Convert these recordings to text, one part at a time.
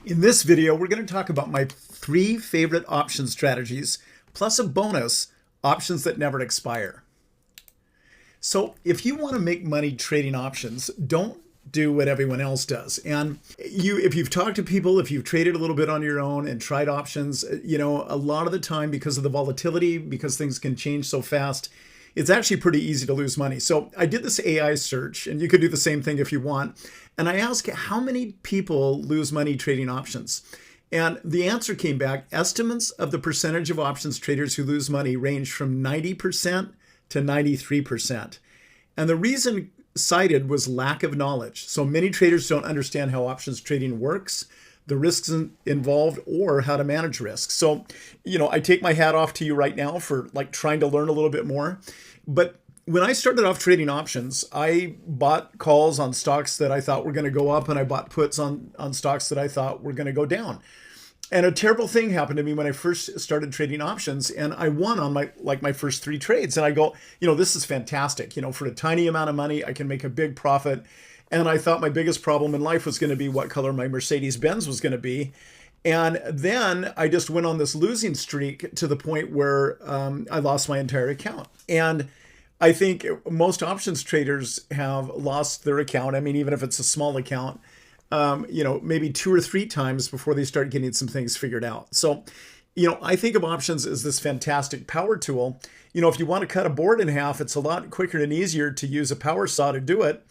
In this video, we're going to talk about my 3 favorite option strategies, plus a bonus, options that never expire. So if you want to make money trading options, don't do what everyone else does. And if you've talked to people, if you've traded a little bit on your own and tried options, a lot of the time, because of the volatility, because things can change so fast, it's actually pretty easy to lose money. So I did this AI search, and you could do the same thing if you want. And I asked how many people lose money trading options. And the answer came back, estimates of the percentage of options traders who lose money range from 90% to 93%. And the reason cited was lack of knowledge. So many traders don't understand how options trading works, the risks involved, or how to manage risks. So, I take my hat off to you right now for trying to learn a little bit more. But when I started off trading options, I bought calls on stocks that I thought were going to go up, and I bought puts on stocks that I thought were going to go down. And a terrible thing happened to me when I first started trading options, and I won on my first 3 trades. And I go, this is fantastic. For a tiny amount of money, I can make a big profit. And I thought my biggest problem in life was going to be what color my Mercedes-Benz was going to be. And then I just went on this losing streak to the point where I lost my entire account. And I think most options traders have lost their account. I mean, even if it's a small account, maybe 2 or 3 times before they start getting some things figured out. So, I think of options as this fantastic power tool. If you want to cut a board in half, it's a lot quicker and easier to use a power saw to do it.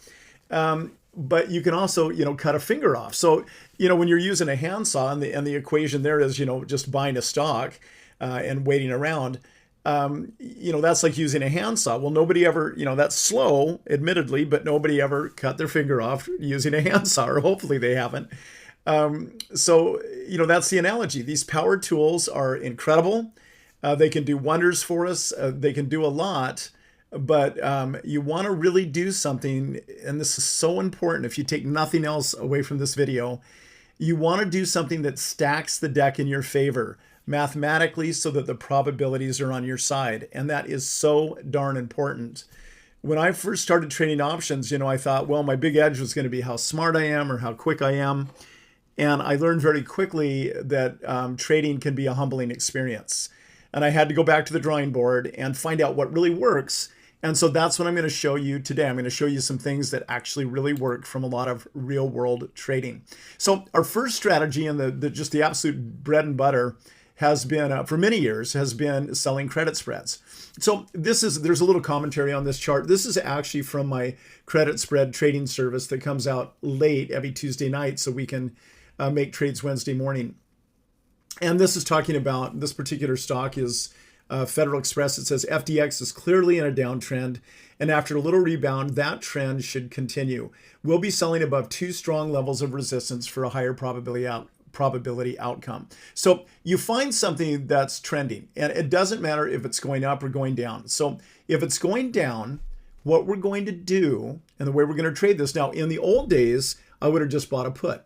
But you can also, cut a finger off. So, when you're using a handsaw and the equation there is, just buying a stock and waiting around, that's like using a handsaw. Well, nobody ever, that's slow, admittedly, but nobody ever cut their finger off using a handsaw, or hopefully they haven't. So, that's the analogy. These power tools are incredible. They can do wonders for us. They can do a lot. But you want to really do something, and this is so important if you take nothing else away from this video, you want to do something that stacks the deck in your favor mathematically so that the probabilities are on your side. And that is so darn important. When I first started trading options, I thought, well, my big edge was going to be how smart I am or how quick I am. And I learned very quickly that trading can be a humbling experience. And I had to go back to the drawing board and find out what really works. And so that's what I'm going to show you today. I'm going to show you some things that actually really work from a lot of real world trading. So our first strategy, and just the absolute bread and butter, has been for many years has been selling credit spreads. So there's a little commentary on this chart. This is actually from my credit spread trading service that comes out late every Tuesday night, so we can make trades Wednesday morning. And this is talking about this particular stock is Federal Express. It says FDX is clearly in a downtrend, and after a little rebound, that trend should continue. We'll be selling above 2 strong levels of resistance for a higher probability outcome. So you find something that's trending, and it doesn't matter if it's going up or going down. So if it's going down, what we're going to do, and the way we're going to trade this now, in the old days, I would have just bought a put.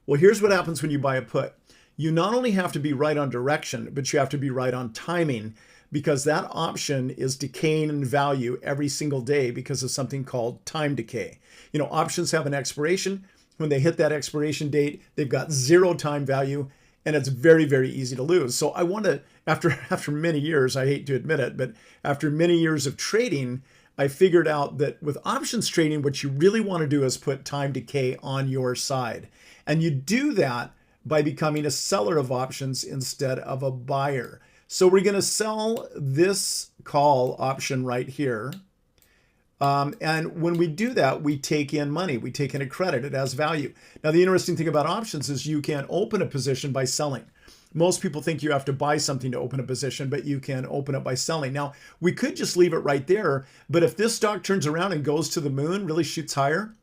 Well, here's what happens when you buy a put. You not only have to be right on direction, but you have to be right on timing, because that option is decaying in value every single day because of something called time decay. Options have an expiration. When they hit that expiration date, they've got 0 time value, and it's very, very easy to lose. So I want to, after many years, I hate to admit it, but after many years of trading, I figured out that with options trading, what you really want to do is put time decay on your side. And you do that by becoming a seller of options instead of a buyer. So we're going to sell this call option right here. And when we do that, we take in money. We take in a credit. It has value. Now, the interesting thing about options is you can open a position by selling. Most people think you have to buy something to open a position, but you can open it by selling. Now, we could just leave it right there. But if this stock turns around and goes to the moon, really shoots higher,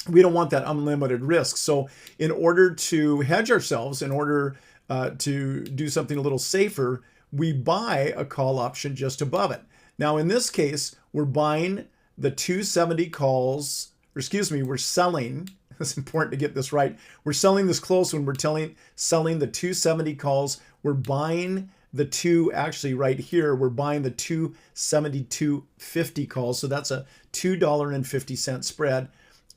we don't want that unlimited risk. So in order to hedge ourselves, in order to do something a little safer, we buy a call option just above it. Now, in this case, we're buying the 270 calls, or excuse me, we're selling. It's important to get this right. We're selling this close when we're selling the 270 calls. We're buying the actually right here, we're buying the 272.50 calls. So that's a $2.50 spread.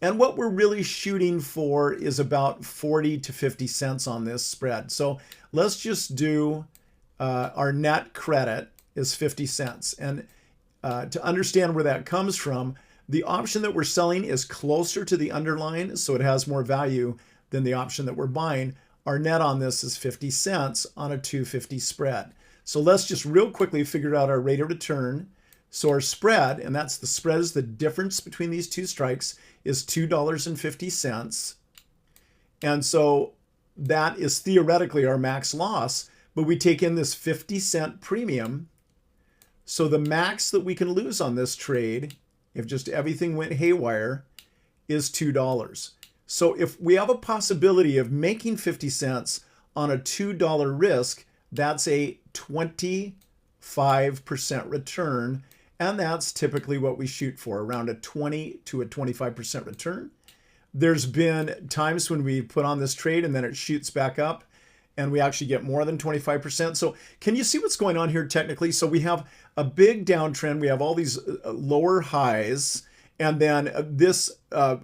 And what we're really shooting for is about 40 to 50 cents on this spread. So let's just do our net credit is 50 cents. And to understand where that comes from, the option that we're selling is closer to the underlying, so it has more value than the option that we're buying. Our net on this is 50 cents on a 250 spread. So let's just real quickly figure out our rate of return. So our spread, and that's the spread is the difference between these two strikes, is $2.50. And so that is theoretically our max loss, but we take in this 50-cent premium. So the max that we can lose on this trade, if just everything went haywire, is $2. So if we have a possibility of making 50 cents on a $2 risk, that's a 25% return. And that's typically what we shoot for, around a 20 to a 25% return. There's been times when we put on this trade and then it shoots back up and we actually get more than 25%. So can you see what's going on here technically? So we have a big downtrend. We have all these lower highs. And then this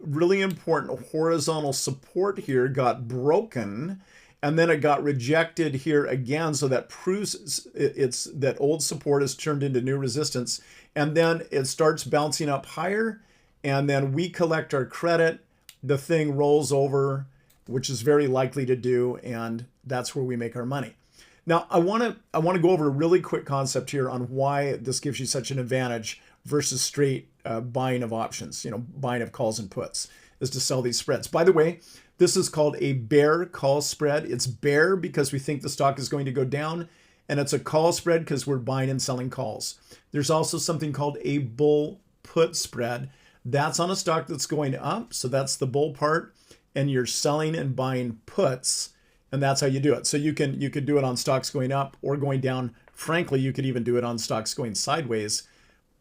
really important horizontal support here got broken. And then it got rejected here again. So that proves it's that old support is turned into new resistance. And then it starts bouncing up higher. And then we collect our credit. The thing rolls over, which is very likely to do. And that's where we make our money. Now, I want to go over a really quick concept here on why this gives you such an advantage versus straight buying of options, buying of calls and puts, is to sell these spreads. By the way, this is called a bear call spread. It's bear because we think the stock is going to go down, and it's a call spread because we're buying and selling calls. There's also something called a bull put spread. That's on a stock that's going up, so that's the bull part, and you're selling and buying puts, and that's how you do it. So you could do it on stocks going up or going down. Frankly, you could even do it on stocks going sideways,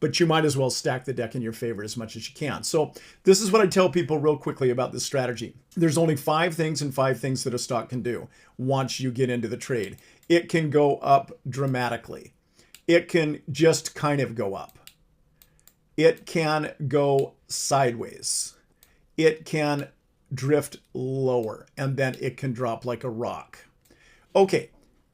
but you might as well stack the deck in your favor as much as you can. So this is what I tell people real quickly about this strategy. There's only 5 things that a stock can do once you get into the trade. It can go up dramatically. It can just kind of go up. It can go sideways. It can drift lower, and then it can drop like a rock. Okay,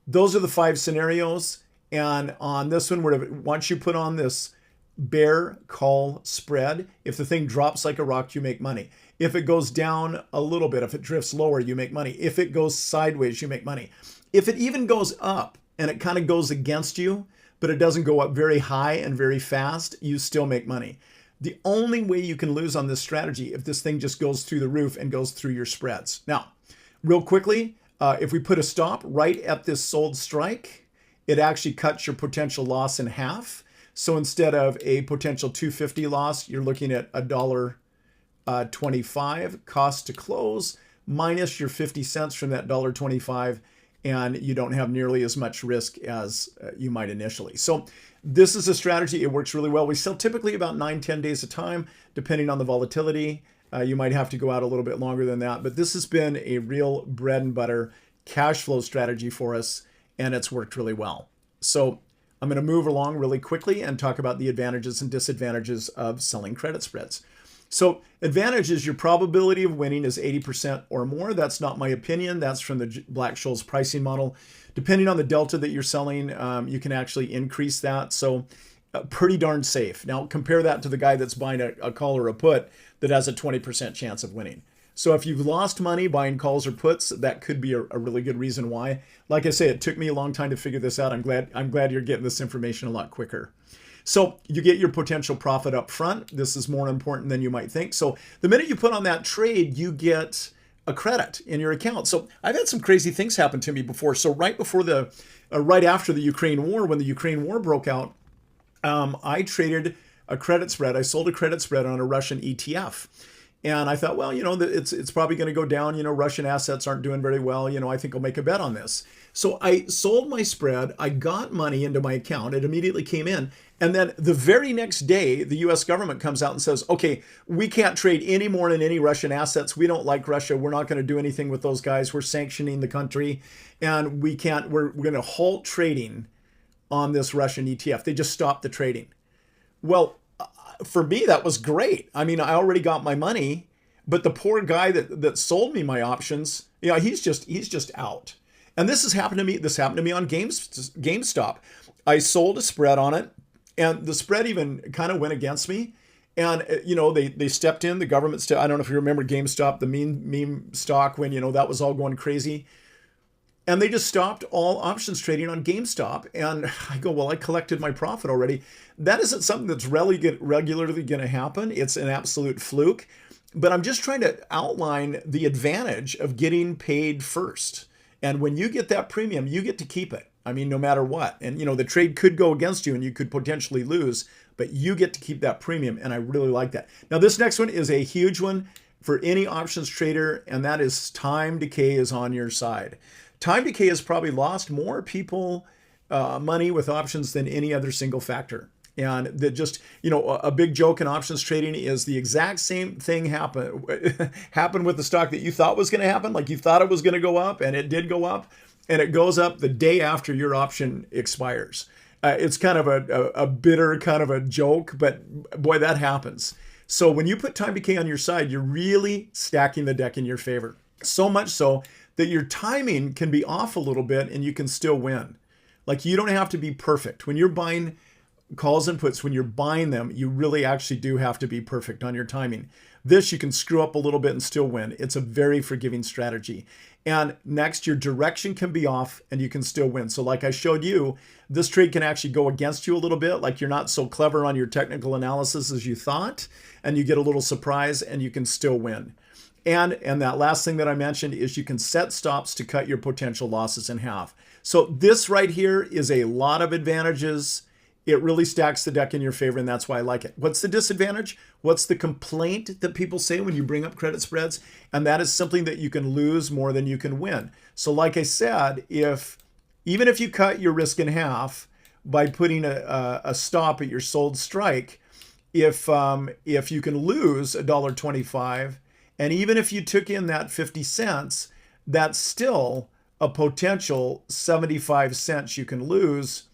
those are the 5 scenarios. And on this one, once you put on this bear call spread, if the thing drops like a rock, you make money. If it goes down a little bit, if it drifts lower, you make money. If it goes sideways, you make money. If it even goes up and it kind of goes against you, but it doesn't go up very high and very fast, you still make money. The only way you can lose on this strategy if this thing just goes through the roof and goes through your spreads. Now, real quickly, if we put a stop right at this sold strike, it actually cuts your potential loss in half. So instead of a potential $2.50 loss, you're looking at $1.25 cost to close minus your 50 cents from that $1.25, and you don't have nearly as much risk as you might initially. So this is a strategy. It works really well. We sell typically about 9-10 days a time, depending on the volatility. You might have to go out a little bit longer than that, but this has been a real bread and butter cash flow strategy for us, and it's worked really well. So I'm going to move along really quickly and talk about the advantages and disadvantages of selling credit spreads. So advantage is your probability of winning is 80% or more. That's not my opinion. That's from the Black-Scholes pricing model. Depending on the delta that you're selling, you can actually increase that. So pretty darn safe. Now compare that to the guy that's buying a call or a put that has a 20% chance of winning. So if you've lost money buying calls or puts, that could be a really good reason why. Like I say, it took me a long time to figure this out. I'm glad you're getting this information a lot quicker. So you get your potential profit up front. This is more important than you might think. So the minute you put on that trade, you get a credit in your account. So I've had some crazy things happen to me before. So right after the Ukraine war, when the Ukraine war broke out, I traded a credit spread. I sold a credit spread on a Russian ETF. And I thought, well, it's probably going to go down. Russian assets aren't doing very well. I think I'll make a bet on this. So I sold my spread. I got money into my account. It immediately came in. And then the very next day, the US government comes out and says, okay, we can't trade any more in any Russian assets. We don't like Russia. We're not going to do anything with those guys. We're sanctioning the country. And we're going to halt trading on this Russian ETF. They just stopped the trading. Well, for me, that was great. I mean, I already got my money. But the poor guy that sold me my options, he's just out. And this has happened to me. This happened to me on GameStop. I sold a spread on it, and the spread even kind of went against me. And they stepped in. The government I don't know if you remember GameStop, the meme stock, when that was all going crazy. And they just stopped all options trading on GameStop. And I go, well, I collected my profit already. That isn't something that's regularly going to happen. It's an absolute fluke. But I'm just trying to outline the advantage of getting paid first. And when you get that premium, you get to keep it. I mean, no matter what. And, the trade could go against you and you could potentially lose, but you get to keep that premium. And I really like that. Now, this next one is a huge one for any options trader, and that is time decay is on your side. Time decay has probably lost more people money with options than any other single factor. And that just, a big joke in options trading is the exact same thing happened with the stock that you thought was going to happen. Like you thought it was going to go up, and it did go up, and it goes up the day after your option expires. It's kind of a bitter kind of a joke, but boy, that happens. So when you put time decay on your side, you're really stacking the deck in your favor. So much so that your timing can be off a little bit and you can still win. Like you don't have to be perfect. When you're buying calls and puts, when you're buying them, you really actually do have to be perfect on your timing. This, you can screw up a little bit and still win. It's a very forgiving strategy. And next, your direction can be off and you can still win. So like I showed you, this trade can actually go against you a little bit. Like you're not so clever on your technical analysis as you thought, and you get a little surprise and you can still win. And that last thing that I mentioned is you can set stops to cut your potential losses in half. So this right here is a lot of advantages. It really stacks the deck in your favor, and that's why I like it. What's the disadvantage? What's the complaint that people say when you bring up credit spreads? And that is something that you can lose more than you can win. So like I said, even if you cut your risk in half by putting a stop at your sold strike, if you can lose $1.25, and even if you took in that 50 cents, that's still a potential 75 cents you can lose.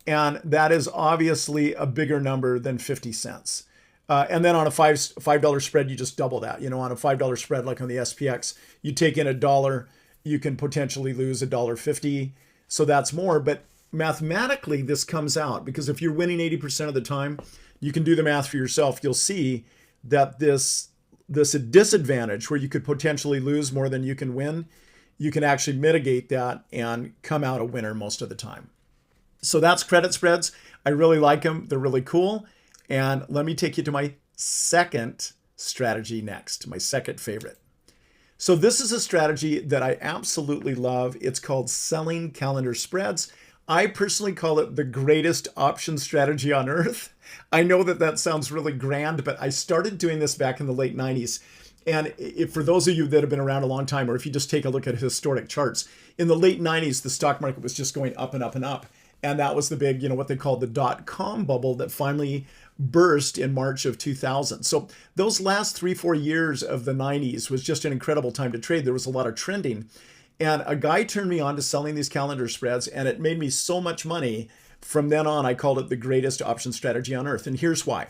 And that is obviously a bigger number than 50 cents. And then on a $5 spread, you just double that. On a $5 spread, like on the SPX, you take in $1, you can potentially lose $1.50. So that's more. But mathematically, this comes out because if you're winning 80% of the time, you can do the math for yourself. You'll see that this disadvantage where you could potentially lose more than you can win, you can actually mitigate that and come out a winner most of the time. So that's credit spreads. I really like them. They're really cool. And let me take you to my second strategy next, my second favorite. So this is a strategy that I absolutely love. It's called selling calendar spreads. I personally call it the greatest option strategy on earth. I know that sounds really grand, but I started doing this back in the late 90s. And for those of you that have been around a long time, or if you just take a look at historic charts, in the late 90s, the stock market was just going up and up and up. And that was the big, what they called the dot-com bubble that finally burst in March of 2000. So those last 3-4 years of the 90s was just an incredible time to trade. There was a lot of trending. And a guy turned me on to selling these calendar spreads, and it made me so much money. From then on, I called it the greatest option strategy on earth. And here's why.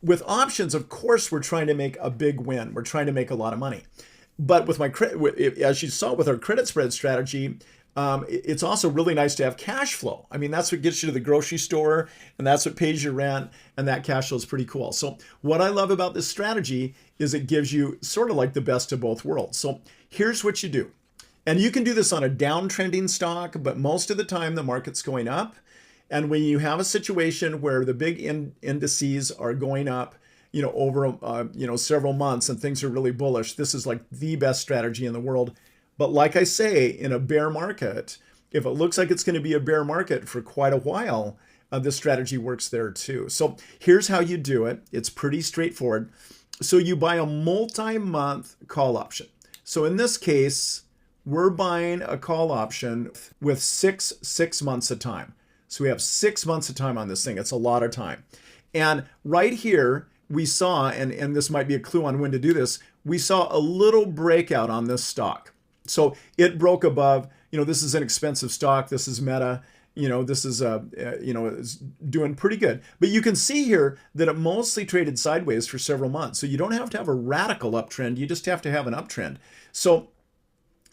With options, of course, we're trying to make a big win. We're trying to make a lot of money. But with as you saw with our credit spread strategy, it's also really nice to have cash flow. I mean, that's what gets you to the grocery store, and that's what pays your rent, and that cash flow is pretty cool. So what I love about this strategy is it gives you sort of like the best of both worlds. So here's what you do. And you can do this on a downtrending stock, but most of the time the market's going up. And when you have a situation where the big indices are going up, over several months and things are really bullish, this is like the best strategy in the world. But like I say, in a bear market, if it looks like it's going to be a bear market for quite a while, this strategy works there too. So here's how you do it. It's pretty straightforward. So you buy a multi-month call option. So in this case, we're buying a call option with six months of time. So we have 6 months of time on this thing. It's a lot of time. And right here, we saw, and this might be a clue on when to do this, we saw a little breakout on this stock. So it broke above, this is an expensive stock. This is Meta. this is it's doing pretty good. But you can see here that it mostly traded sideways for several months. So you don't have to have a radical uptrend. You just have to have an uptrend. So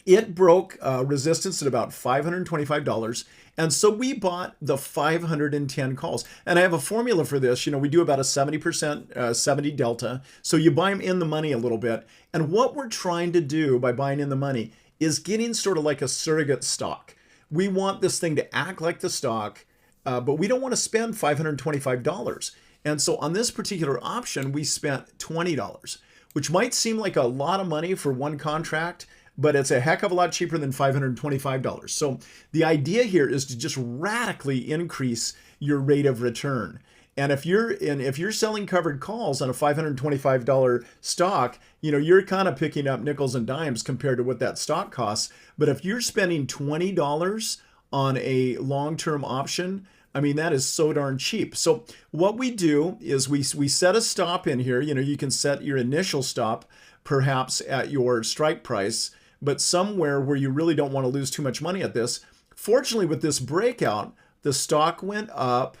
it broke resistance at about $525. And so we bought the 510 calls. And I have a formula for this. We do about a 70%, 70 delta. So you buy them in the money a little bit. And what we're trying to do by buying in the money is getting sort of like a surrogate stock. We want this thing to act like the stock, but we don't want to spend $525. And so on this particular option, we spent $20, which might seem like a lot of money for one contract, but it's a heck of a lot cheaper than $525. So the idea here is to just radically increase your rate of return. And if you're selling covered calls on a $525 stock, you're kind of picking up nickels and dimes compared to what that stock costs. But if you're spending $20 on a long-term option, I mean, that is so darn cheap. So what we do is we set a stop in here. You can set your initial stop perhaps at your strike price, but somewhere where you really don't want to lose too much money at this. Fortunately, with this breakout, the stock went up,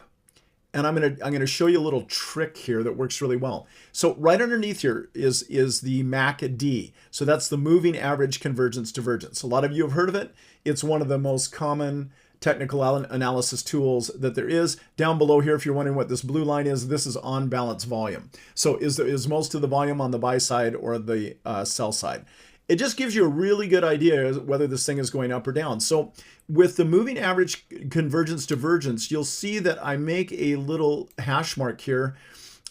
and I'm gonna show you a little trick here that works really well. So right underneath here is the MACD. So that's the moving average convergence divergence. A lot of you have heard of it. It's one of the most common technical analysis tools that there is. Down below here, if you're wondering what this blue line is, this is on balance volume. So is most of the volume on the buy side or the sell side? It just gives you a really good idea whether this thing is going up or down. So with the moving average convergence divergence, you'll see that I make a little hash mark here,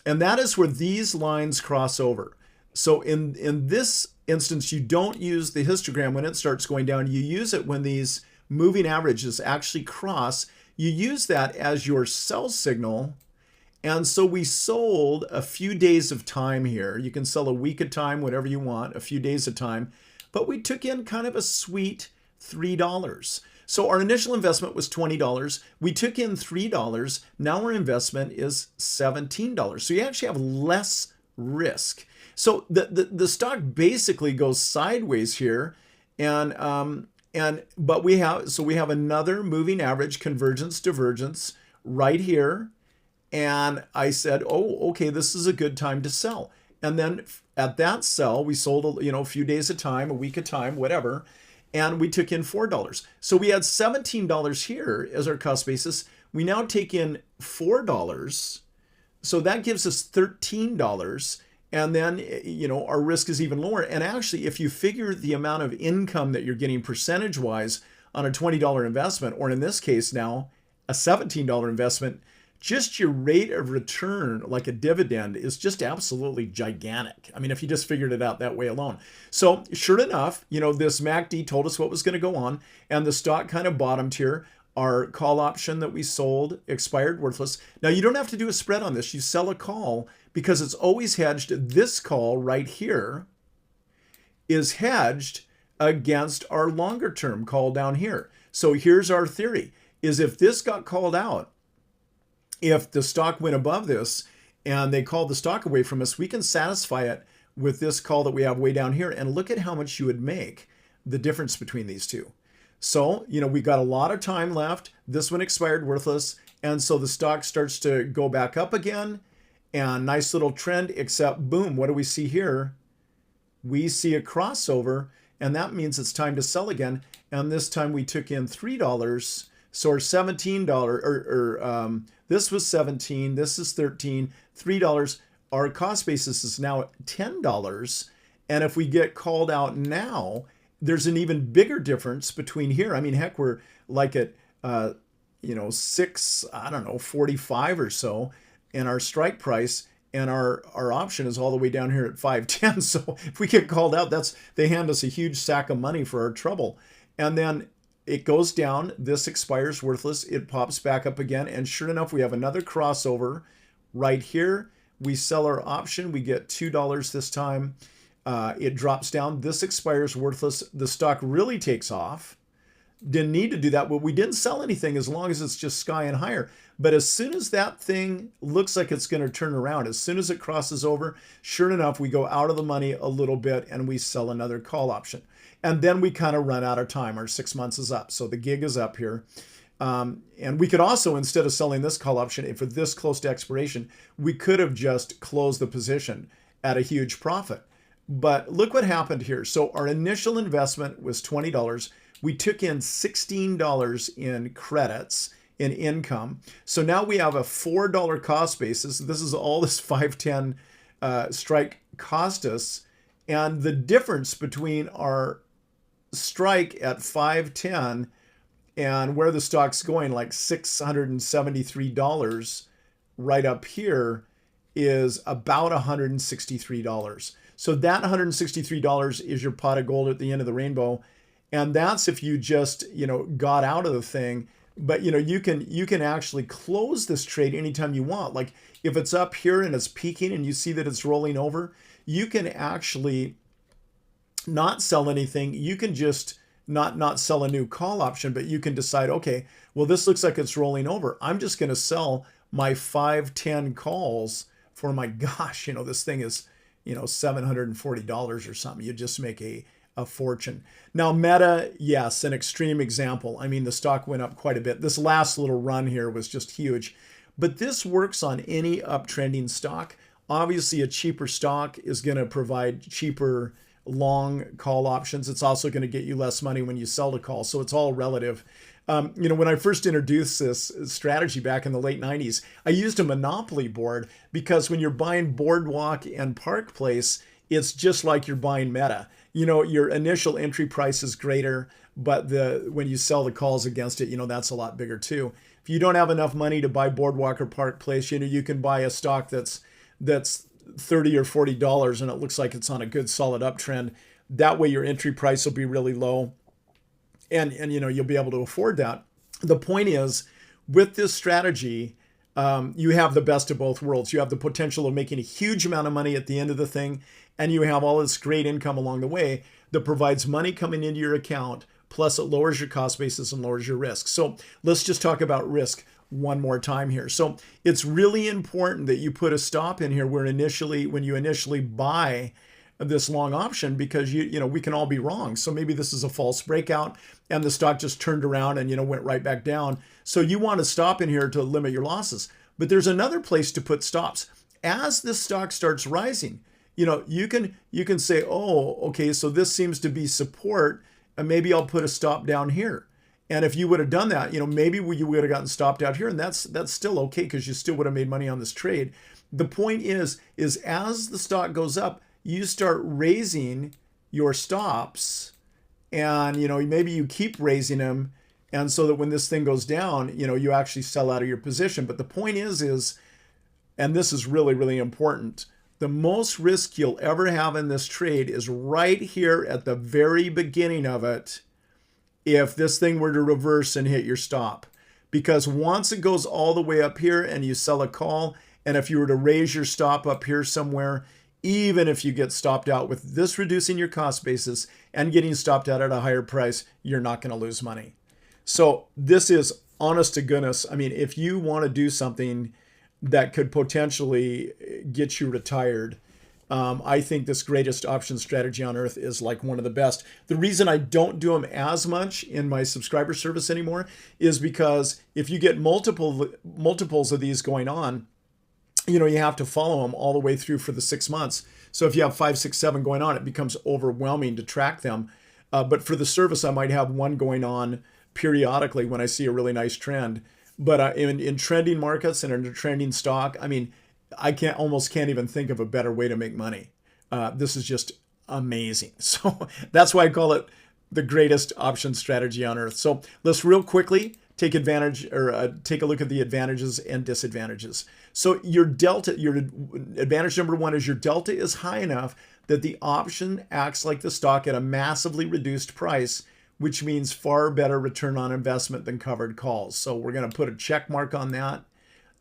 and that is where these lines cross over. So in this instance, you don't use the histogram when it starts going down. You use it when these moving averages actually cross. You use that as your sell signal. And so we sold a few days of time here. You can sell a week at a time, whatever you want, a few days at a time. But we took in kind of a sweet $3. So our initial investment was $20. We took in $3. Now our investment is $17. So you actually have less risk. So the stock basically goes sideways here, but we have another moving average convergence divergence right here. And I said, oh, okay, this is a good time to sell. And then at that sell, we sold a few days at a time, a week at a time, whatever, and we took in $4. So we had $17 here as our cost basis. We now take in $4. So that gives us $13. And then, our risk is even lower. And actually, if you figure the amount of income that you're getting percentage-wise on a $20 investment, or in this case now, a $17 investment, just your rate of return, like a dividend, is just absolutely gigantic. I mean, if you just figured it out that way alone. So sure enough, this MACD told us what was going to go on, and the stock kind of bottomed here. Our call option that we sold expired, worthless. Now, you don't have to do a spread on this. You sell a call because it's always hedged. This call right here is hedged against our longer term call down here. So here's our theory, is if this got called out, if the stock went above this and they called the stock away from us, we can satisfy it with this call that we have way down here. And look at how much you would make the difference between these two. So, we got a lot of time left. This one expired, worthless. And so the stock starts to go back up again, and nice little trend, except boom, what do we see here? We see a crossover, and that means it's time to sell again. And this time we took in $3. So our $17, this was 17, this is 13, $3. Our cost basis is now $10. And if we get called out now, there's an even bigger difference between here. I mean, heck, we're like at, 45 or so in our strike price, and our option is all the way down here at 510. So if we get called out, they hand us a huge sack of money for our trouble. And then it goes down, this expires, worthless, it pops back up again, and sure enough, we have another crossover right here. We sell our option, we get $2 this time. It drops down, this expires, worthless. The stock really takes off. Didn't need to do that, but we didn't sell anything as long as it's just sky and higher. But as soon as that thing looks like it's going to turn around, as soon as it crosses over, sure enough, we go out of the money a little bit and we sell another call option. And then we kind of run out of time. Our 6 months is up. So the gig is up here. And we could also, instead of selling this call option, if it's this close to expiration, we could have just closed the position at a huge profit. But look what happened here. So our initial investment was $20. We took in $16 in credits, in income. So now we have a $4 cost basis. This is all this 510 strike cost us. And the difference between our strike at 510 and where the stock's going, like $673 right up here, is about $163. So that $163 is your pot of gold at the end of the rainbow. And that's if you just, got out of the thing. But, you can actually close this trade anytime you want. Like if it's up here and it's peaking and you see that it's rolling over, you can actually not sell anything. You can just not sell a new call option, but you can decide, okay, well, this looks like it's rolling over. I'm just going to sell my 510 calls for, my gosh, this thing is, $740 or something. You just make a fortune. Now, Meta, yes, an extreme example. I mean, the stock went up quite a bit. This last little run here was just huge. But this works on any uptrending stock. Obviously, a cheaper stock is going to provide cheaper long call options. It's also going to get you less money when you sell the call. So it's all relative. When I first introduced this strategy back in the late 90s, I used a monopoly board because when you're buying Boardwalk and Park Place, it's just like you're buying Meta. Your initial entry price is greater, but when you sell the calls against it, that's a lot bigger too. If you don't have enough money to buy Boardwalk or Park Place, you can buy a stock that's $30 or $40 and it looks like it's on a good solid uptrend. That way your entry price will be really low. And you'll be able to afford that. The point is, with this strategy, you have the best of both worlds. You have the potential of making a huge amount of money at the end of the thing, and you have all this great income along the way that provides money coming into your account, plus it lowers your cost basis and lowers your risk. So let's just talk about risk one more time here. So it's really important that you put a stop in here when you initially buy this long option, because we can all be wrong. So maybe this is a false breakout and the stock just turned around and went right back down. So you want to stop in here to limit your losses. But there's another place to put stops. As this stock starts rising, you can say, oh, okay, so this seems to be support, and maybe I'll put a stop down here. And if you would have done that, maybe you would have gotten stopped out here, and that's still okay because you still would have made money on this trade. The point is as the stock goes up, you start raising your stops, and maybe you keep raising them, and so that when this thing goes down, you actually sell out of your position. But the point is, and this is really, really important, the most risk you'll ever have in this trade is right here at the very beginning of it, if this thing were to reverse and hit your stop. Because once it goes all the way up here and you sell a call, and if you were to raise your stop up here somewhere, even if you get stopped out with this reducing your cost basis and getting stopped out at a higher price, you're not going to lose money. So this is honest to goodness. I mean, if you want to do something that could potentially get you retired, I think this greatest option strategy on earth is like one of the best. The reason I don't do them as much in my subscriber service anymore is because if you get multiples of these going on, you have to follow them all the way through for the 6 months. So if you have 5, 6, 7 going on, it becomes overwhelming to track them. But for the service, I might have one going on periodically when I see a really nice trend. But in trending markets and in a trending stock, I mean, I almost can't even think of a better way to make money. This is just amazing. So that's why I call it the greatest option strategy on earth. So let's real quickly take advantage, or take a look at the advantages and disadvantages. So your advantage number one is your delta is high enough that the option acts like the stock at a massively reduced price, which means far better return on investment than covered calls. So we're going to put a check mark on that.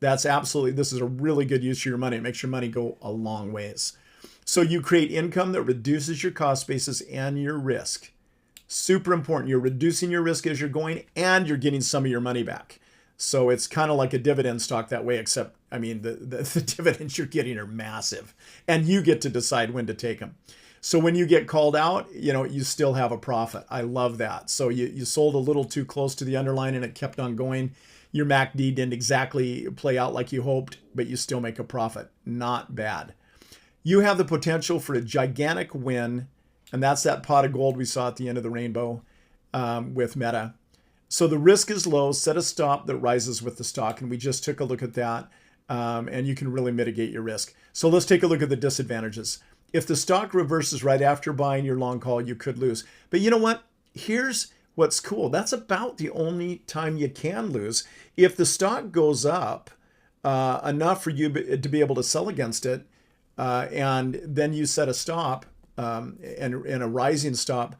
This is a really good use of your money. It makes your money go a long ways. So you create income that reduces your cost basis and your risk. Super important. You're reducing your risk as you're going, and you're getting some of your money back. So it's kind of like a dividend stock that way, except, I mean, the dividends you're getting are massive, and you get to decide when to take them. So when you get called out, you still have a profit. I love that. So you sold a little too close to the underline and it kept on going. Your MACD didn't exactly play out like you hoped, but you still make a profit. Not bad. You have the potential for a gigantic win, and that's that pot of gold we saw at the end of the rainbow with Meta. So the risk is low. Set a stop that rises with the stock, and we just took a look at that, and you can really mitigate your risk. So let's take a look at the disadvantages. If the stock reverses right after buying your long call, you could lose. But you know what? Here's what's cool. That's about the only time you can lose. If the stock goes up enough for you to be able to sell against it, and then you set a stop and a rising stop,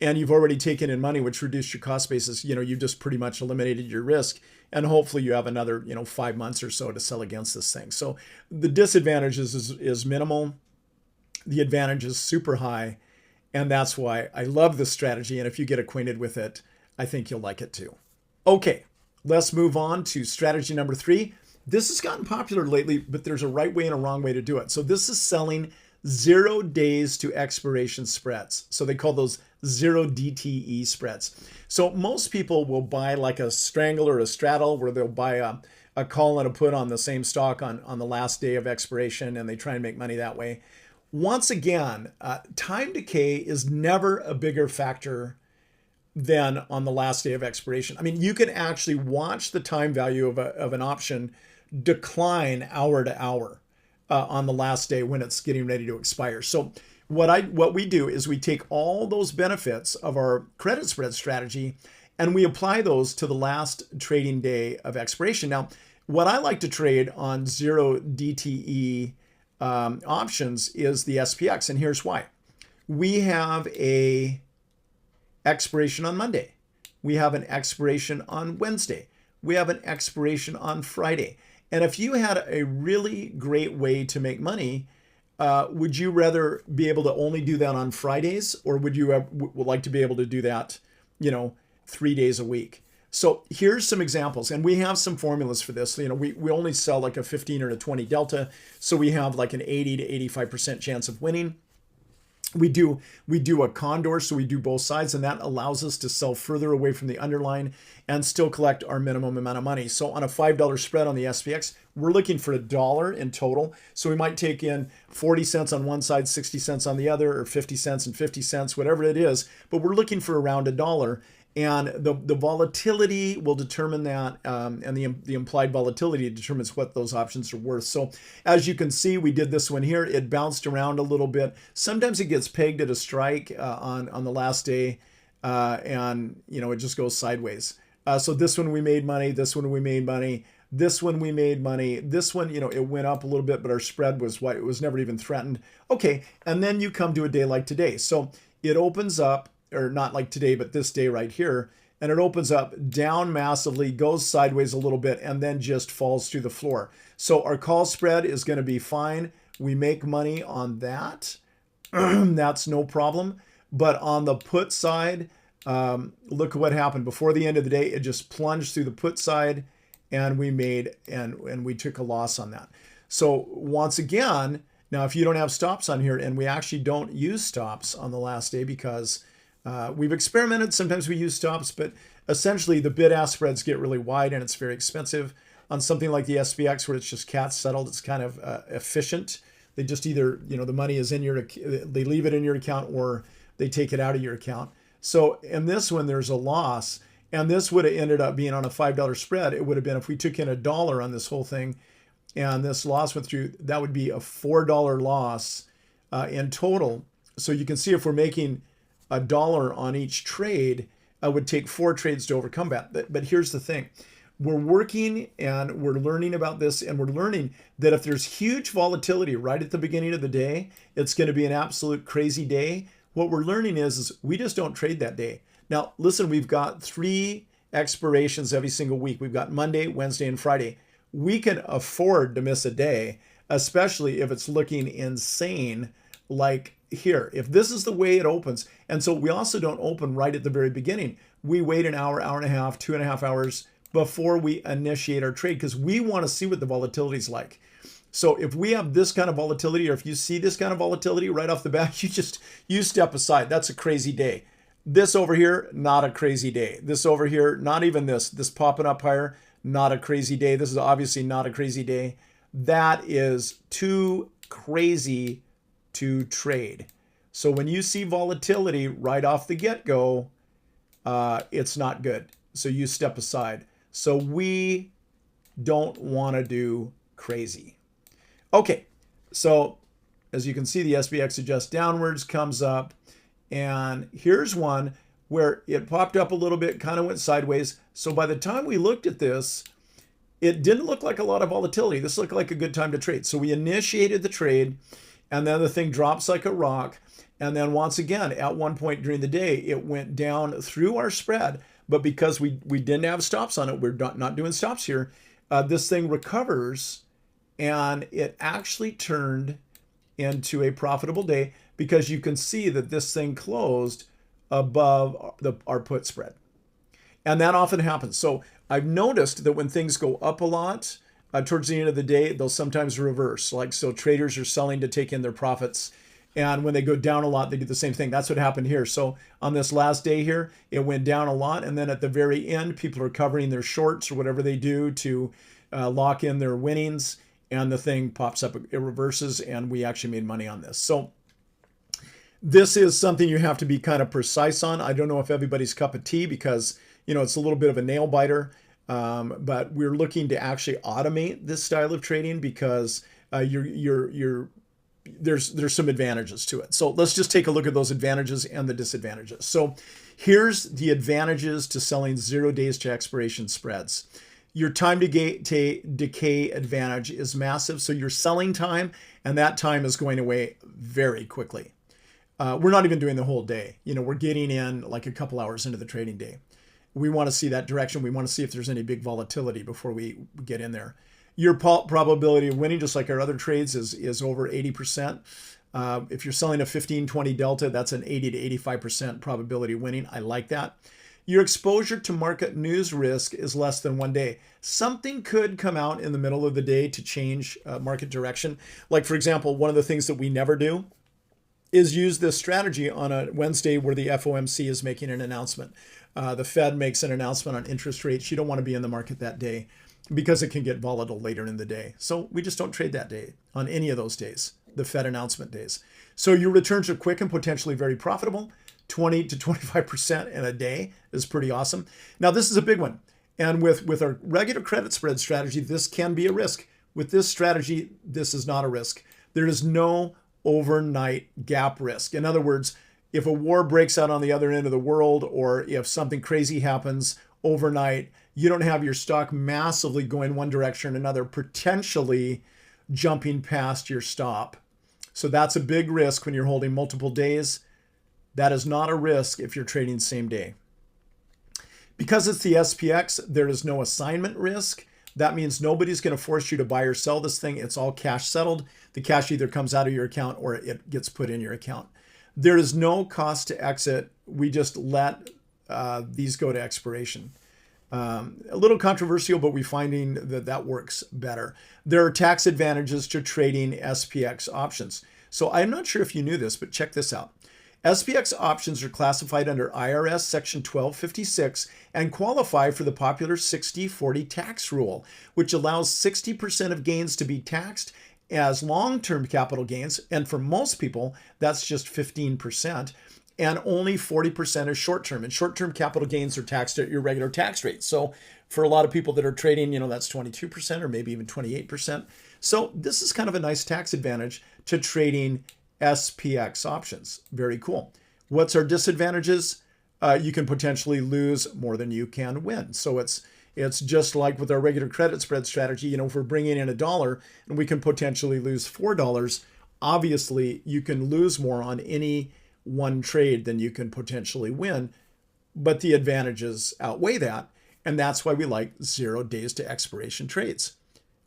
and you've already taken in money, which reduced your cost basis, you just pretty much eliminated your risk. And hopefully you have another, 5 months or so to sell against this thing. So the disadvantage is minimal. The advantage is super high. And that's why I love this strategy. And if you get acquainted with it, I think you'll like it too. Okay, let's move on to strategy number 3. This has gotten popular lately, but there's a right way and a wrong way to do it. So this is selling 0 days to expiration spreads. So they call those 0 DTE spreads. So most people will buy like a strangle or a straddle, where they'll buy a call and a put on the same stock on the last day of expiration, and they try and make money that way. Once again, time decay is never a bigger factor than on the last day of expiration. I mean, you can actually watch the time value of an option decline hour to hour on the last day when it's getting ready to expire. So what we do is we take all those benefits of our credit spread strategy and we apply those to the last trading day of expiration. Now, what I like to trade on 0 DTE options is the SPX, and here's why. We have a expiration on Monday. We have an expiration on Wednesday. We have an expiration on Friday. And if you had a really great way to make money, would you rather be able to only do that on Fridays, or would you would like to be able to do that, 3 days a week? So here's some examples, and we have some formulas for this. We only sell like a 15 or a 20 delta, so we have like an 80 to 85% chance of winning. We do a condor, so we do both sides, and that allows us to sell further away from the underline and still collect our minimum amount of money. So on a $5 spread on the SPX, we're looking for $1 in total. So we might take in 40 cents on one side, 60 cents on the other, or 50 cents and 50 cents, whatever it is. But we're looking for around $1. And the volatility will determine that, and the implied volatility determines what those options are worth. So as you can see, we did this one here. It bounced around a little bit. Sometimes it gets pegged at a strike on the last day, and it just goes sideways. So this one we made money. This one we made money. This one we made money. This one, it went up a little bit, but our spread was what? It was never even threatened. Okay, and then you come to a day like today. So it opens up. Or not like today, but this day right here. And it opens up down massively, goes sideways a little bit, and then just falls through the floor. So our call spread is going to be fine. We make money on that. That's no problem. But on the put side, look at what happened. Before the end of the day, it just plunged through the put side, and we made, and we took a loss on that. So once again, now if you don't have stops on here, and we actually don't use stops on the last day because we've experimented. Sometimes we use stops, but essentially the bid-ask spreads get really wide and it's very expensive. On something like the SPX where it's just cat settled, it's kind of efficient. They just either, the money is in they leave it in your account or they take it out of your account. So in this one, there's a loss, and this would have ended up being on a $5 spread. It would have been, if we took in $1 on this whole thing and this loss went through, that would be a $4 loss in total. So you can see if we're making $1 on each trade, would take 4 trades to overcome that. But here's the thing. We're working and we're learning about this, and we're learning that if there's huge volatility right at the beginning of the day, it's going to be an absolute crazy day. What we're learning is we just don't trade that day. Now, listen, we've got 3 expirations every single week. We've got Monday, Wednesday, and Friday. We can afford to miss a day, especially if it's looking insane like here. If this is the way it opens, and so we also don't open right at the very beginning. We wait an hour, hour and a half, 2.5 hours before we initiate our trade, because we want to see what the volatility is like. So if we have this kind of volatility, or if you see this kind of volatility right off the bat, you step aside. That's a crazy day. This over here, not a crazy day. This over here, not even this. This popping up higher, not a crazy day. This is obviously not a crazy day. That is too crazy to trade. So when you see volatility right off the get-go, it's not good. So you step aside. So we don't want to do crazy. Okay, so as you can see, the SPX adjusts downwards, comes up, and here's one where it popped up a little bit, kind of went sideways. So by the time we looked at this, it didn't look like a lot of volatility. This looked like a good time to trade. So we initiated the trade, and then the thing drops like a rock. And then once again, at one point during the day, it went down through our spread. But because we didn't have stops on it, we're not doing stops here, this thing recovers, and it actually turned into a profitable day because you can see that this thing closed above our put spread. And that often happens. So I've noticed that when things go up a lot, towards the end of the day, they'll sometimes reverse. Like, so traders are selling to take in their profits. And when they go down a lot, they do the same thing. That's what happened here. So on this last day here, it went down a lot. And then at the very end, people are covering their shorts or whatever they do to lock in their winnings. And the thing pops up, it reverses, and we actually made money on this. So this is something you have to be kind of precise on. I don't know if everybody's cup of tea because, it's a little bit of a nail biter. But we're looking to actually automate this style of trading because there's some advantages to it. So let's just take a look at those advantages and the disadvantages. So here's the advantages to selling 0 days to expiration spreads. Your time to decay advantage is massive. So your selling time, and that time is going away very quickly. We're not even doing the whole day. We're getting in like a couple hours into the trading day. We want to see that direction. We want to see if there's any big volatility before we get in there. Your probability of winning, just like our other trades, is over 80%. If you're selling a 15-20 delta, that's an 80 to 85% probability of winning. I like that. Your exposure to market news risk is less than 1 day. Something could come out in the middle of the day to change market direction. Like, for example, one of the things that we never do is use this strategy on a Wednesday where the FOMC is making an announcement. The Fed makes an announcement on interest rates. You don't want to be in the market that day because it can get volatile later in the day. So we just don't trade that day on any of those days, the Fed announcement days. So your returns are quick and potentially very profitable. 20 to 25% in a day is pretty awesome. Now, this is a big one. And with our regular credit spread strategy, this can be a risk. With this strategy, this is not a risk. There is no overnight gap risk. In other words, if a war breaks out on the other end of the world, or if something crazy happens overnight, you don't have your stock massively going one direction or another, potentially jumping past your stop. So that's a big risk when you're holding multiple days. That is not a risk if you're trading same day. Because it's the SPX, there is no assignment risk. That means nobody's going to force you to buy or sell this thing. It's all cash settled. The cash either comes out of your account or it gets put in your account. There is no cost to exit. We just let these go to expiration. A little controversial, but we're finding that works better. There are tax advantages to trading SPX options. So I'm not sure if you knew this, but check this out. SPX options are classified under IRS Section 1256 and qualify for the popular 60-40 tax rule, which allows 60% of gains to be taxed as long-term capital gains. And for most people, that's just 15%. And only 40% is short-term. And short-term capital gains are taxed at your regular tax rate. So for a lot of people that are trading, that's 22% or maybe even 28%. So this is kind of a nice tax advantage to trading SPX options. Very cool. What's our disadvantages? You can potentially lose more than you can win. So it's just like with our regular credit spread strategy. If we're bringing in $1 and we can potentially lose $4, obviously you can lose more on any one trade than you can potentially win, but the advantages outweigh that. And that's why we like 0 days to expiration trades.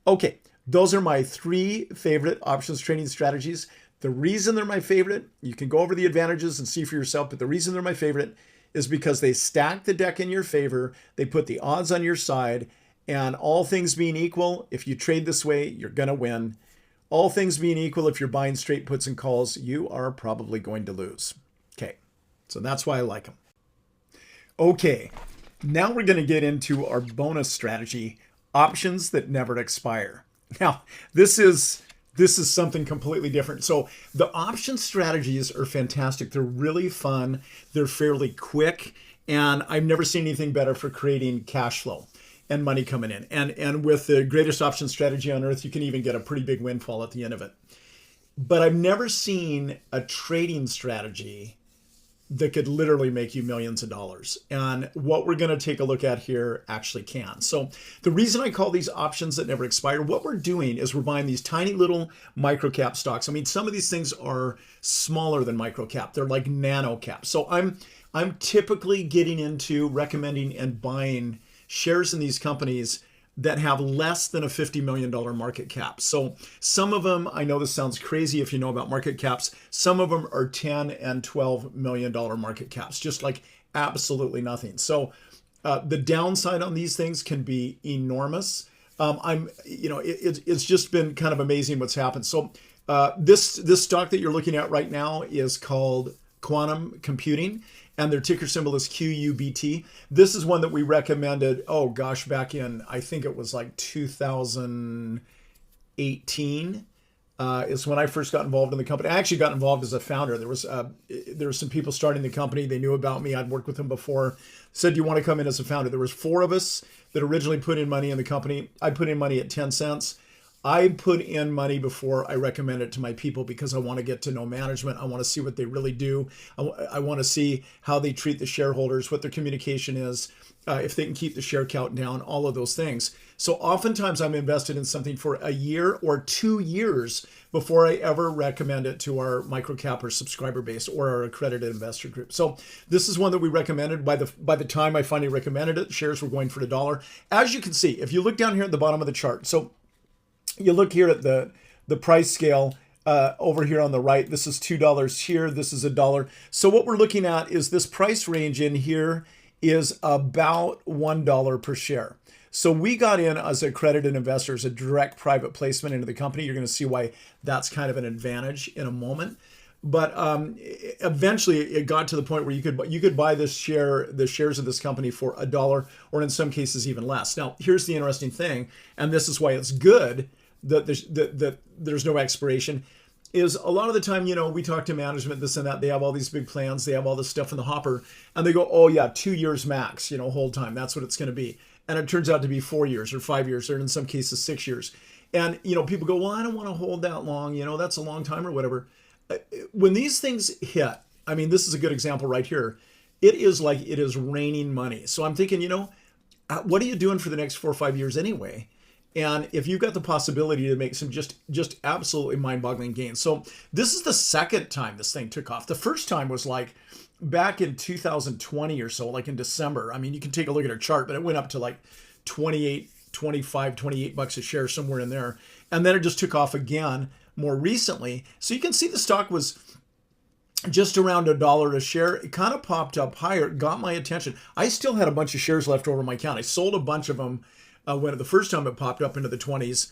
Okay, those are my 3 favorite options trading strategies. The reason they're my favorite, you can go over the advantages and see for yourself, but the reason they're my favorite is because they stack the deck in your favor. They put the odds on your side, and all things being equal, if you trade this way, you're going to win. All things being equal, if you're buying straight puts and calls, you are probably going to lose. Okay, so that's why I like them. Okay, now we're going to get into our bonus strategy, options that never expire. Now, this is something completely different. So the option strategies are fantastic. They're really fun. They're fairly quick, and I've never seen anything better for creating cash flow and money coming in. And with the greatest option strategy on earth, you can even get a pretty big windfall at the end of it. But I've never seen a trading strategy that could literally make you millions of dollars. And what we're going to take a look at here actually can. So the reason I call these options that never expire, what we're doing is we're buying these tiny little micro cap stocks. I mean, some of these things are smaller than micro cap. They're like nano cap. So I'm typically getting into recommending and buying shares in these companies that have less than a $50 million market cap. So some of them, I know this sounds crazy if you know about market caps, some of them are 10 and $12 million market caps, just like absolutely nothing. So the downside on these things can be enormous. It's just been kind of amazing what's happened. So this stock that you're looking at right now is called Quantum Computing, and their ticker symbol is QUBT. This is one that we recommended, oh gosh, back in, I think it was like 2018 is when I first got involved in the company. I actually got involved as a founder. There was some people starting the company. They knew about me. I'd worked with them before. Said, do you want to come in as a founder? There was 4 of us that originally put in money in the company. I put in money at 10 cents. I put in money before I recommend it to my people because I want to get to know management. I want to see what they really do. I want to see how they treat the shareholders, what their communication is, if they can keep the share count down, all of those things. So oftentimes I'm invested in something for a year or 2 years before I ever recommend it to our microcap or subscriber base or our accredited investor group. So this is one that we recommended. By the time I finally recommended it, shares were going for $1. As you can see, if you look down here at the bottom of the chart, so you look here at the price scale over here on the right. This is $2 here. This is $1. So what we're looking at is this price range in here is about $1 per share. So we got in as accredited investors, a direct private placement into the company. You're going to see why that's kind of an advantage in a moment. But eventually it got to the point where you could buy the shares of this company for $1, or in some cases even less. Now, here's the interesting thing, and this is why it's good that there's no expiration, is a lot of the time, we talk to management, this and that, they have all these big plans, they have all this stuff in the hopper, and they go, oh yeah, 2 years max, hold time, that's what it's going to be. And it turns out to be 4 years or 5 years, or in some cases 6 years. And, people go, well, I don't want to hold that long, that's a long time or whatever. When these things hit, I mean, this is a good example right here. It is like it is raining money. So I'm thinking, what are you doing for the next 4 or 5 years anyway? And if you've got the possibility to make some just absolutely mind-boggling gains. So this is the second time this thing took off. The first time was like back in 2020 or so, like in December. I mean, you can take a look at our chart, but it went up to like 28, 25, 28 bucks a share, somewhere in there. And then it just took off again more recently. So you can see the stock was just around $1 a share. It kind of popped up higher, got my attention. I still had a bunch of shares left over in my account. I sold a bunch of them when the first time it popped up into the 20s,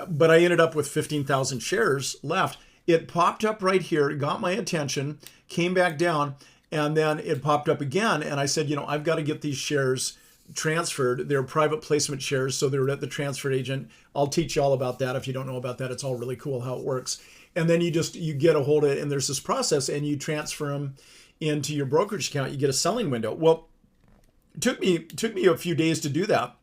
but I ended up with 15,000 shares left. It popped up right here, got my attention, came back down, and then it popped up again. And I said, I've got to get these shares transferred. They're private placement shares, so they're at the transfer agent. I'll teach you all about that. If you don't know about that, it's all really cool how it works. And then you get a hold of it, and there's this process, and you transfer them into your brokerage account. You get a selling window. Well, it took me a few days to do that.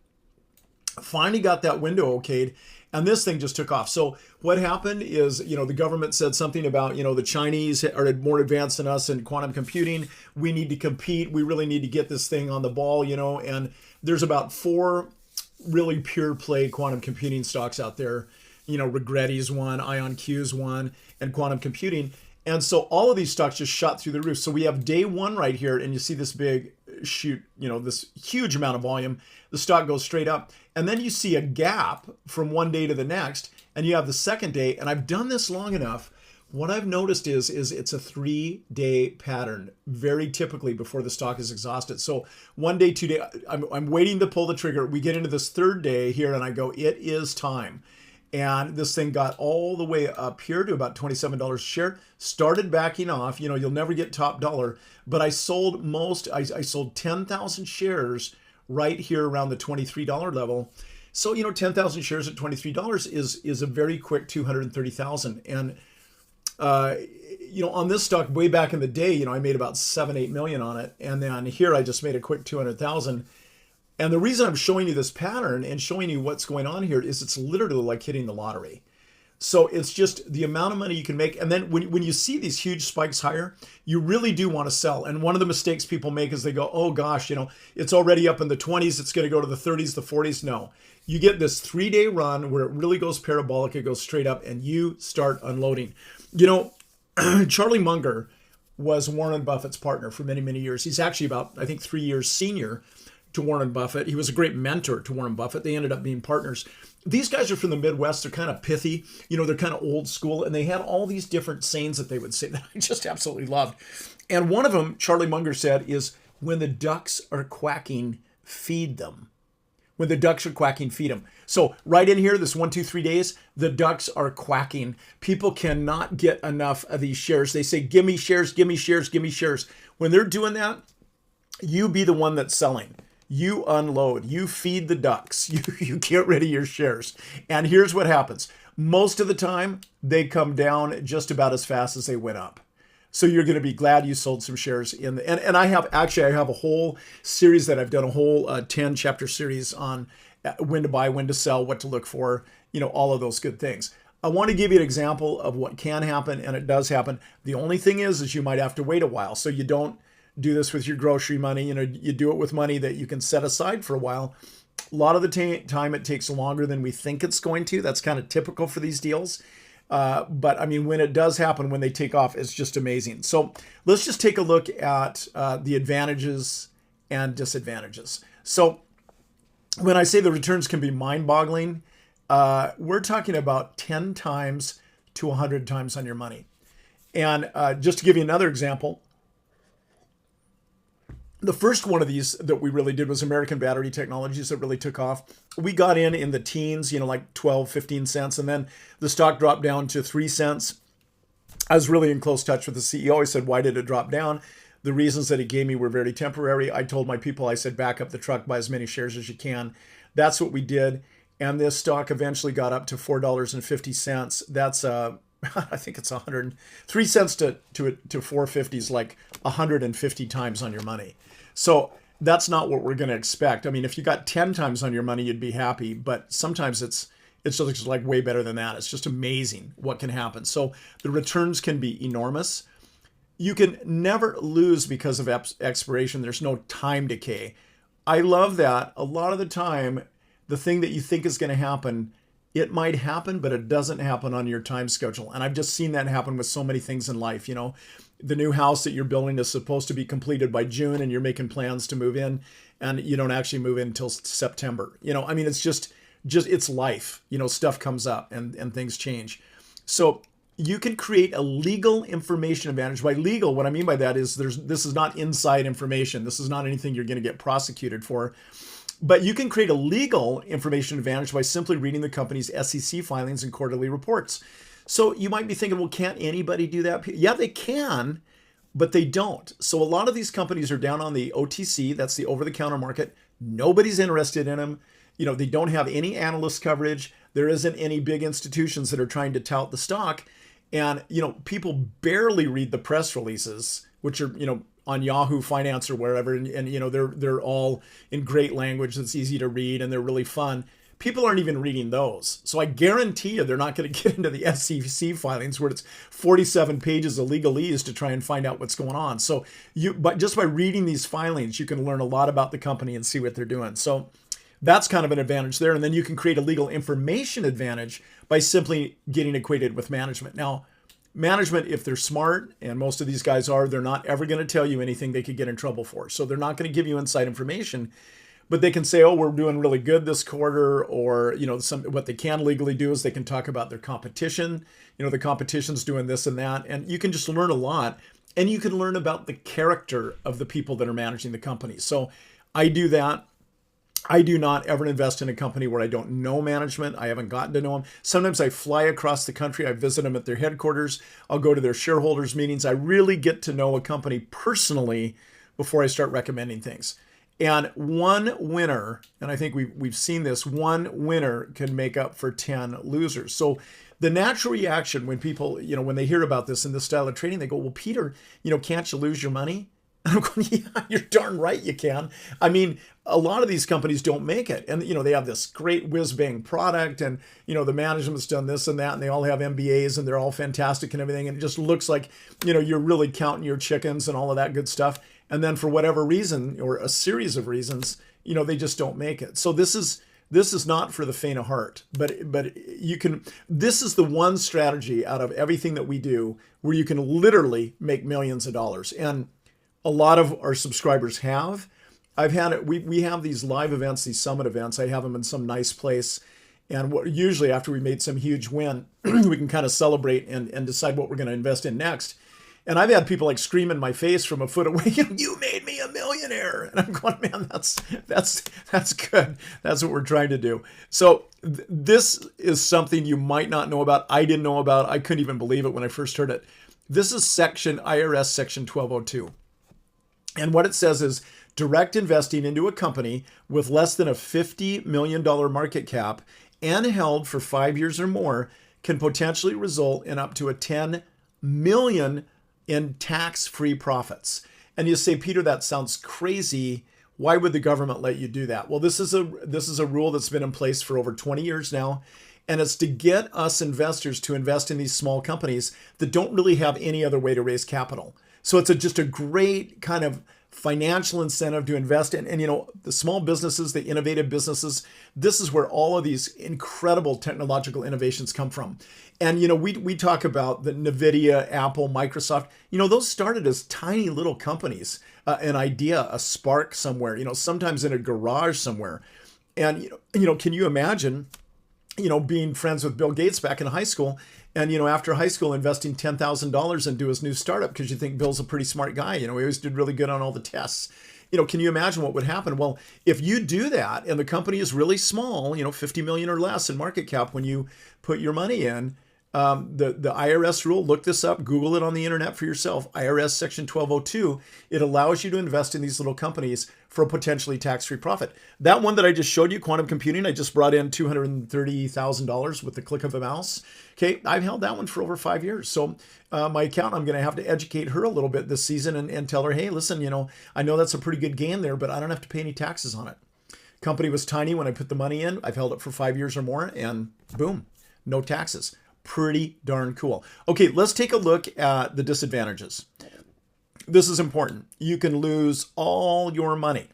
Finally got that window okayed, and this thing just took off. So what happened is, the government said something about, the Chinese are more advanced than us in quantum computing. We need to compete. We really need to get this thing on the ball, and there's about 4 really pure play quantum computing stocks out there. Regretti's one, IonQ's one, and quantum computing. And so all of these stocks just shot through the roof. So we have day one right here, and you see this big shoot, this huge amount of volume. The stock goes straight up. And then you see a gap from one day to the next, and you have the second day. And I've done this long enough. What I've noticed is it's a 3-day pattern, very typically before the stock is exhausted. So 1 day, 2 day, I'm waiting to pull the trigger. We get into this third day here, and I go, it is time. And this thing got all the way up here to about $27 a share, started backing off. You know, you'll never get top dollar, but I sold I sold 10,000 shares right here around the $23 level. So, you know, 10,000 shares at $23 is a very quick 230,000. And, you know, on this stock way back in the day, you know, I made about 7-8 million on it. And then here I just made a quick 200,000. And the reason I'm showing you this pattern and showing you what's going on here is it's literally like hitting the lottery. So it's just the amount of money you can make. And then when you see these huge spikes higher, you really do want to sell. And one of the mistakes people make is they go, oh gosh, you know, it's already up in the 20s. It's going to go to the 30s, the 40s. No, you get this 3-day run where it really goes parabolic. It goes straight up and you start unloading. You know, Charlie Munger was Warren Buffett's partner for many, many years. He's actually about, I think, 3 years senior to Warren Buffett. He was a great mentor to Warren Buffett. They ended up being partners. These guys are from the Midwest. They're kind of pithy. You know, they're kind of old school. And they had all these different sayings that they would say that I just absolutely loved. And one of them, Charlie Munger said, is when the ducks are quacking, feed them. When the ducks are quacking, feed them. So right in here, this 1, 2, 3 days, the ducks are quacking. People cannot get enough of these shares. They say, give me shares, give me shares, give me shares. When they're doing that, you be the one that's selling. You unload, you feed the ducks, you get rid of your shares. And here's what happens. Most of the time, they come down just about as fast as they went up. So you're going to be glad you sold some shares in the, and I have a whole series that I've done, a whole 10 chapter series on when to buy, when to sell, what to look for, you know, all of those good things. I want to give you an example of what can happen, and it does happen. The only thing is you might have to wait a while. So you don't do this with your grocery money. You know, you do it with money that you can set aside for a while. A lot of the time it takes longer than we think it's going to. That's kind of typical for these deals. But I mean, when it does happen, when they take off, it's just amazing. So let's just take a look at the advantages and disadvantages. So when I say the returns can be mind-boggling, we're talking about 10 times to 100 times on your money. And just to give you another example, the first one of these that we really did was American Battery Technologies that really took off. We got in the teens, you know, like 12, 15 cents. And then the stock dropped down to 3 cents. I was really in close touch with the CEO. I said, why did it drop down? The reasons that he gave me were very temporary. I told my people, I said, back up the truck, buy as many shares as you can. That's what we did. And this stock eventually got up to $4.50. That's I think it's 103 cents to 450 is like 150 times on your money. So that's not what we're going to expect. I mean, if you got 10 times on your money, you'd be happy, but sometimes it's just like way better than that. It's just amazing what can happen. So the returns can be enormous. You can never lose because of expiration. There's no time decay. I love that. A lot of the time, the thing that you think is going to happen, it might happen, but it doesn't happen on your time schedule. And I've just seen that happen with so many things in life. You know, the new house that you're building is supposed to be completed by June and you're making plans to move in and you don't actually move in until September. You know, I mean, it's just it's life. You know, stuff comes up and things change. So you can create a legal information advantage. By legal, what I mean by that is this is not inside information. This is not anything you're going to get prosecuted for. But you can create a legal information advantage by simply reading the company's SEC filings and quarterly reports. So you might be thinking, well, can't anybody do that? Yeah, they can, but they don't. So a lot of these companies are down on the OTC, that's the over-the-counter market. Nobody's interested in them. You know, they don't have any analyst coverage. There isn't any big institutions that are trying to tout the stock. And, you know, people barely read the press releases, which are, you know, on Yahoo Finance or wherever, and you know, they're all in great language that's easy to read and they're really fun. People aren't even reading those. So I guarantee you they're not going to get into the SEC filings where it's 47 pages of legalese to try and find out what's going on. So but just by reading these filings, you can learn a lot about the company and see what they're doing. So that's kind of an advantage there. And then you can create a legal information advantage by simply getting acquainted with management. Now, management, if they're smart, and most of these guys are, they're not ever going to tell you anything they could get in trouble for. So they're not going to give you inside information, but they can say, oh, we're doing really good this quarter, or, you know, what they can legally do is they can talk about their competition. You know, the competition's doing this and that, and you can just learn a lot, and you can learn about the character of the people that are managing the company. So I do that. I do not ever invest in a company where I don't know management. I haven't gotten to know them. Sometimes I fly across the country. I visit them at their headquarters. I'll go to their shareholders meetings. I really get to know a company personally before I start recommending things. And one winner, and I think we've seen this, one winner can make up for 10 losers. So the natural reaction when people, when they hear about this in this style of trading, they go, well, Peter, can't you lose your money? And I'm going, yeah, you're darn right you can. I mean, a lot of these companies don't make it. And, they have this great whiz-bang product and, the management's done this and that, and they all have MBAs and they're all fantastic and everything. And it just looks like, you're really counting your chickens and all of that good stuff. And then for whatever reason, or a series of reasons, they just don't make it. So this is not for the faint of heart, but this is the one strategy out of everything that we do where you can literally make millions of dollars. And a lot of our subscribers have. I've had it. We have these live events, these summit events. I have them in some nice place. And usually after we made some huge win, we can kind of celebrate and decide what we're going to invest in next. And I've had people like scream in my face from a foot away, you made me a millionaire. And I'm going, man, that's good. That's what we're trying to do. So this is something you might not know about. I didn't know about. I couldn't even believe it when I first heard it. This is IRS section 1202. And what it says is direct investing into a company with less than a $50 million market cap and held for 5 years or more can potentially result in up to a $10 million in tax-free profits. And you say, Peter, that sounds crazy. Why would the government let you do that? Well, this is a rule that's been in place for over 20 years now. And it's to get us investors to invest in these small companies that don't really have any other way to raise capital. So it's just a great kind of financial incentive to invest in. And, the small businesses, the innovative businesses, this is where all of these incredible technological innovations come from. And, we talk about the NVIDIA, Apple, Microsoft, those started as tiny little companies, an idea, a spark somewhere, sometimes in a garage somewhere. And, can you imagine, being friends with Bill Gates back in high school and, after high school investing $10,000 into his new startup because you think Bill's a pretty smart guy. He always did really good on all the tests. Can you imagine what would happen? Well, if you do that and the company is really small, 50 million or less in market cap when you put your money in, the IRS rule, look this up, Google it on the internet for yourself, IRS section 1202, it allows you to invest in these little companies for a potentially tax-free profit. That one that I just showed you, quantum computing, I just brought in $230,000 with the click of a mouse. Okay, I've held that one for over 5 years. So my accountant, I'm going to have to educate her a little bit this season and tell her, hey, listen, I know that's a pretty good gain there, but I don't have to pay any taxes on it. Company was tiny when I put the money in. I've held it for 5 years or more and boom, no taxes. Pretty darn cool. Okay, let's take a look at the disadvantages. This is important. You can lose all your money.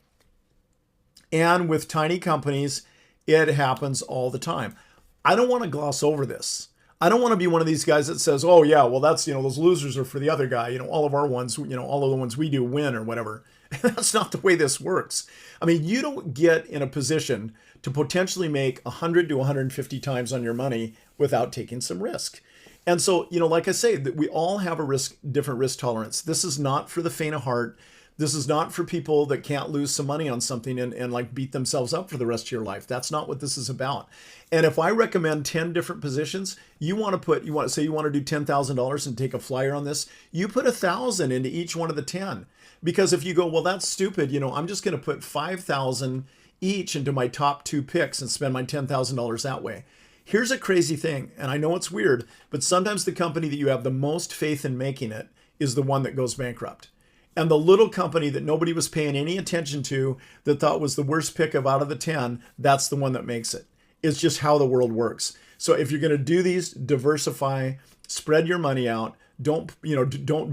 And with tiny companies, it happens all the time. I don't want to gloss over this. I don't want to be one of these guys that says, oh yeah, well that's, those losers are for the other guy. All of our ones, all of the ones we do win or whatever. That's not the way this works. I mean, you don't get in a position to potentially make 100 to 150 times on your money without taking some risk. And so, like I say, that we all have a different risk tolerance. This is not for the faint of heart. This is not for people that can't lose some money on something and like beat themselves up for the rest of your life. That's not what this is about. And if I recommend 10 different positions, you want to do $10,000 and take a flyer on this, you put 1,000 into each one of the 10. Because if you go, well, that's stupid, I'm just going to put 5,000 each into my top 2 picks and spend my $10,000 that way. Here's a crazy thing, and I know it's weird, but sometimes the company that you have the most faith in making it is the one that goes bankrupt. And the little company that nobody was paying any attention to that thought was the worst pick out of the 10, that's the one that makes it. It's just how the world works. So if you're going to do these, diversify, spread your money out. Don't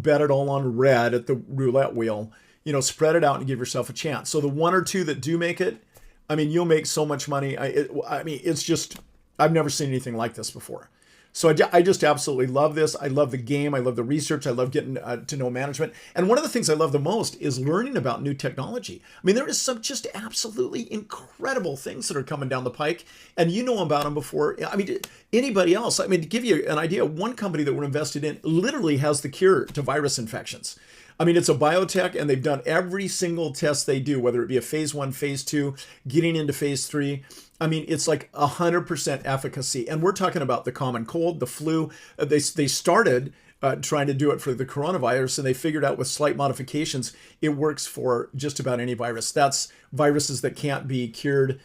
bet it all on red at the roulette wheel. Spread it out and give yourself a chance. So the 1 or 2 that do make it, I mean, you'll make so much money. It's just, I've never seen anything like this before. So I just absolutely love this. I love the game. I love the research. I love getting to know management. And one of the things I love the most is learning about new technology. I mean, there is some just absolutely incredible things that are coming down the pike, and you know about them before. I mean, anybody else? I mean, to give you an idea, one company that we're invested in literally has the cure to virus infections. I mean, it's a biotech, and they've done every single test they do, whether it be a phase 1, phase 2, getting into phase 3. I mean, it's like 100% efficacy. And we're talking about the common cold, the flu. They started trying to do it for the coronavirus, and they figured out with slight modifications, it works for just about any virus. That's viruses that can't be cured,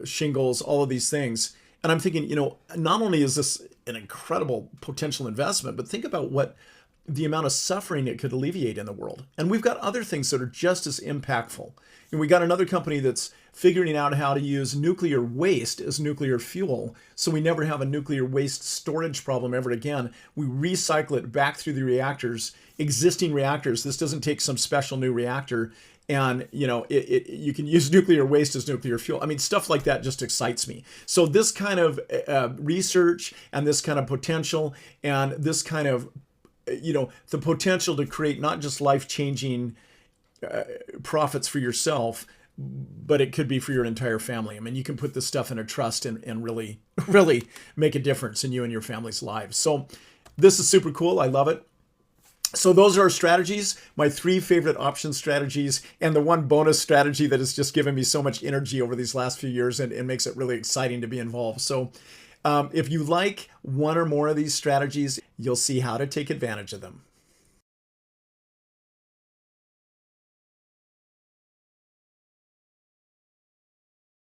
shingles, all of these things. And I'm thinking, not only is this an incredible potential investment, but think about what the amount of suffering it could alleviate in the world. And we've got other things that are just as impactful. And we got another company that's figuring out how to use nuclear waste as nuclear fuel, so we never have a nuclear waste storage problem ever again. We recycle it back through the reactors, existing reactors. This doesn't take some special new reactor. And, you can use nuclear waste as nuclear fuel. I mean, stuff like that just excites me. So this kind of research and this kind of potential and this kind of, the potential to create not just life-changing profits for yourself, but it could be for your entire family. I mean, you can put this stuff in a trust and really, really make a difference in you and your family's lives. So this is super cool. I love it. So those are our strategies, my 3 favorite option strategies, and the one bonus strategy that has just given me so much energy over these last few years and makes it really exciting to be involved. So if you like one or more of these strategies, you'll see how to take advantage of them.